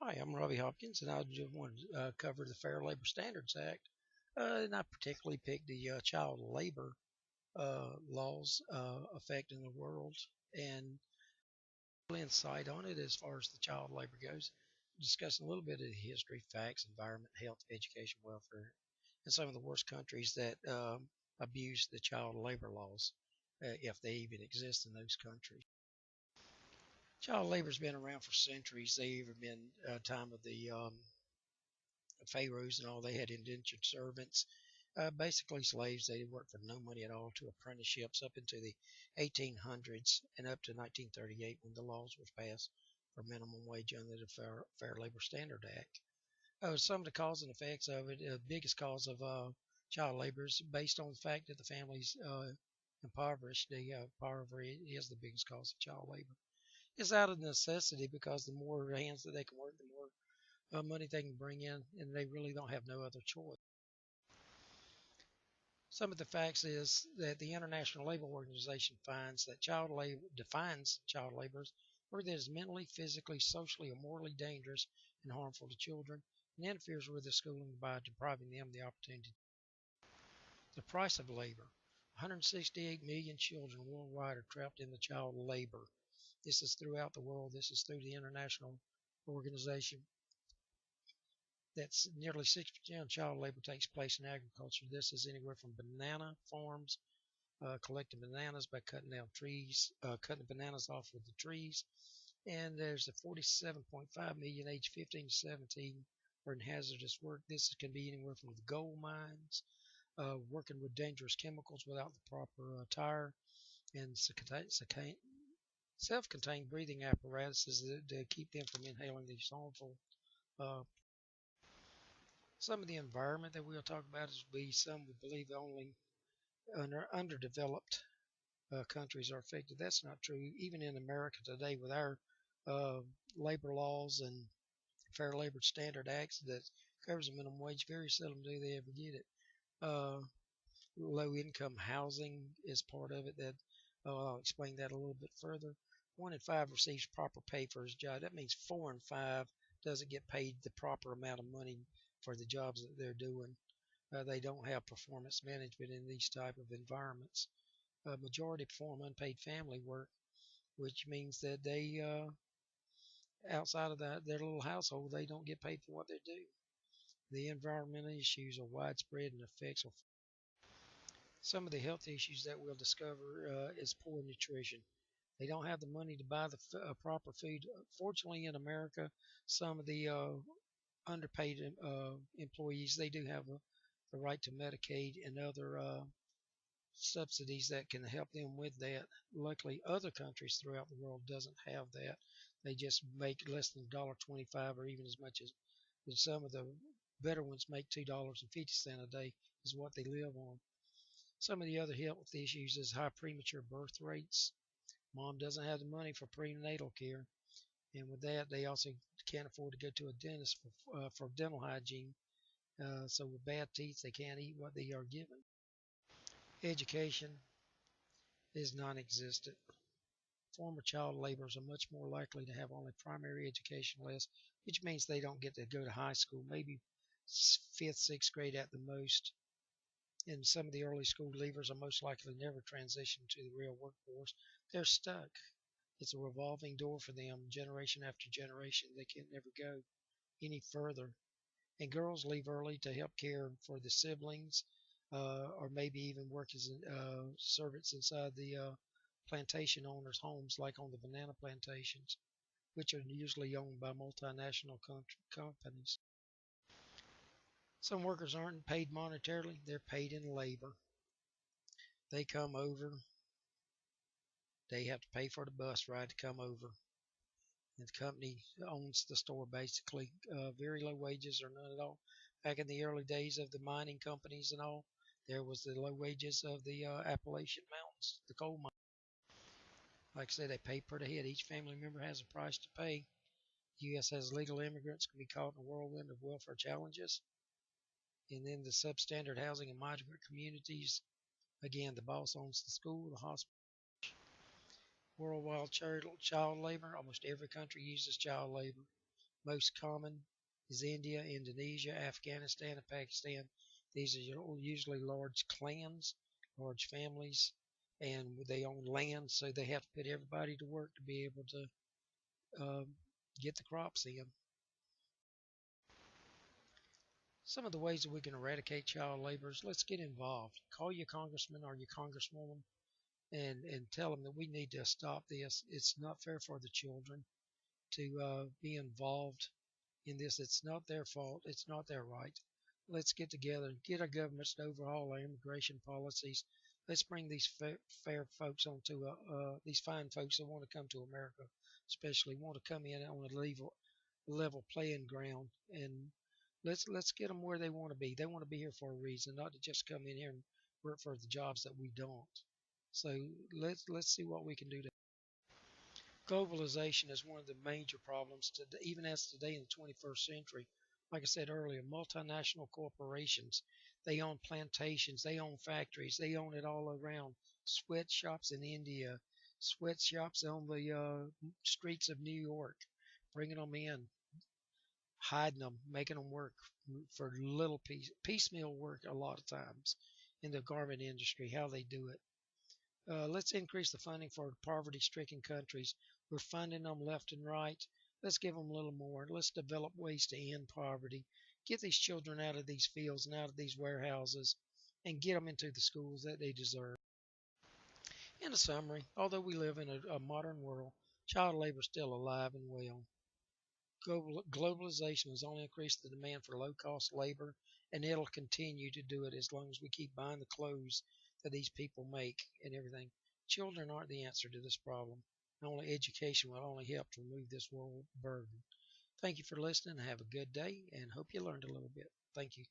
Hi, I'm Robbie Hopkins, and I just want to cover the Fair Labor Standards Act. And I particularly picked the child labor laws affecting the world and insight on it as far as the child labor goes. Discussing a little bit of the history, facts, environment, health, education, welfare, and some of the worst countries that abuse the child labor laws, if they even exist in those countries. Child labor's been around for centuries. They even been time of the pharaohs and all. They had indentured servants, basically slaves. They worked for no money at all to apprenticeships up into the 1800s and up to 1938 when the laws was passed for minimum wage under the Fair Labor Standard Act. Some of the cause and effects of it, the biggest cause of child labor is based on the fact that the families impoverished. The poverty is the biggest cause of child labor. It's out of necessity because the more hands that they can work, the more money they can bring in, and they really don't have no other choice. Some of the facts is that the International Labor Organization finds that child labor defines child labor as work that is mentally, physically, socially, or morally dangerous and harmful to children, and interferes with their schooling by depriving them the opportunity. The price of labor. 168 million children worldwide are trapped in the child labor. This is throughout the world. This is through the International Organization. That's nearly 60% of child labor takes place in agriculture. This is anywhere from banana farms, collecting bananas by cutting down trees, cutting the bananas off with the trees. And there's a 47.5 million age 15 to 17 are in hazardous work. This can be anywhere from the gold mines, working with dangerous chemicals without the proper attire, and self-contained breathing apparatuses to keep them from inhaling these harmful. Uh, some of the environment that we'll talk about is some would believe only underdeveloped countries are affected. That's not true. Even in America today, with our uh, labor laws and Fair Labor Standard Acts that covers the minimum wage, very seldom do they ever get it. Uh, Low income housing is part of it. That I'll explain that a little bit further. 1 in 5 receives proper pay for his job. That means 4 in 5 doesn't get paid the proper amount of money for the jobs that they're doing. They don't have performance management in these type of environments. Majority perform unpaid family work, which means that they outside of their little household, they don't get paid for what they do. The environmental issues are widespread and affects some of the health issues that we'll discover is poor nutrition. They don't have the money to buy the proper food. Fortunately, in America, some of the underpaid employees they do have the right to Medicaid and other subsidies that can help them with that. Luckily, other countries throughout the world doesn't have that. They just make less than $1.25 or even as much as some of the better ones make $2.50 a day is what they live on. Some of the other health issues is high premature birth rates. Mom doesn't have the money for prenatal care, and with that, they also can't afford to go to a dentist for dental hygiene. So with bad teeth, they can't eat what they are given. Education is non-existent. Former child laborers are much more likely to have only primary education less, which means they don't get to go to high school, maybe fifth, sixth grade at the most. And some of the early school leavers are most likely never transition to the real workforce. They're stuck. It's a revolving door for them, generation after generation. They can never go any further. And girls leave early to help care for the siblings, or maybe even work as servants inside the plantation owners' homes, like on the banana plantations, which are usually owned by multinational companies. Some workers aren't paid monetarily, they're paid in labor. They come over, they have to pay for the bus ride to come over. And the company owns the store basically. Very low wages or none at all. Back in the early days of the mining companies and all, there was the low wages of the Appalachian Mountains, the coal mine. Like I said, they pay per head. Each family member has a price to pay. The U.S. has legal immigrants can be caught in a whirlwind of welfare challenges. And then the substandard housing in migrant communities. Again, the boss owns the school, the hospital. Worldwide child labor. Almost every country uses child labor. Most common is India, Indonesia, Afghanistan, and Pakistan. These are usually large clans, large families, and they own land, so they have to put everybody to work to be able to um, get the crops in. Some of the ways that we can eradicate child labor is let's get involved. Call your congressman or your congresswoman and tell them that we need to stop this. It's not fair for the children to be involved in this. It's not their fault. It's not their right. Let's get together and get our governments to overhaul our immigration policies. Let's bring these fair folks onto these fine folks that want to come to America, especially want to come in on a level playing ground, and let's get them where they want to be. They want to be here for a reason, not to just come in here and work for the jobs that we don't. So let's see what we can do. Globalization is one of the major problems, even as today in the 21st century. Like I said earlier, multinational corporations, they own plantations, they own factories, they own it all around. Sweatshops in India, sweatshops on the streets of New York, bringing them in, hiding them, making them work for little piecemeal work a lot of times in the garment industry, how they do it. Let's increase the funding for poverty-stricken countries. We're funding them left and right. Let's give them a little more. Let's develop ways to end poverty. Get these children out of these fields and out of these warehouses and get them into the schools that they deserve. In a summary, although we live in a modern world, child labor is still alive and well. Globalization has only increased the demand for low-cost labor, and it'll continue to do it as long as we keep buying the clothes that these people make and everything. Children aren't the answer to this problem. Only education will only help to remove this world burden. Thank you for listening. Have a good day, and hope you learned a little bit. Thank you.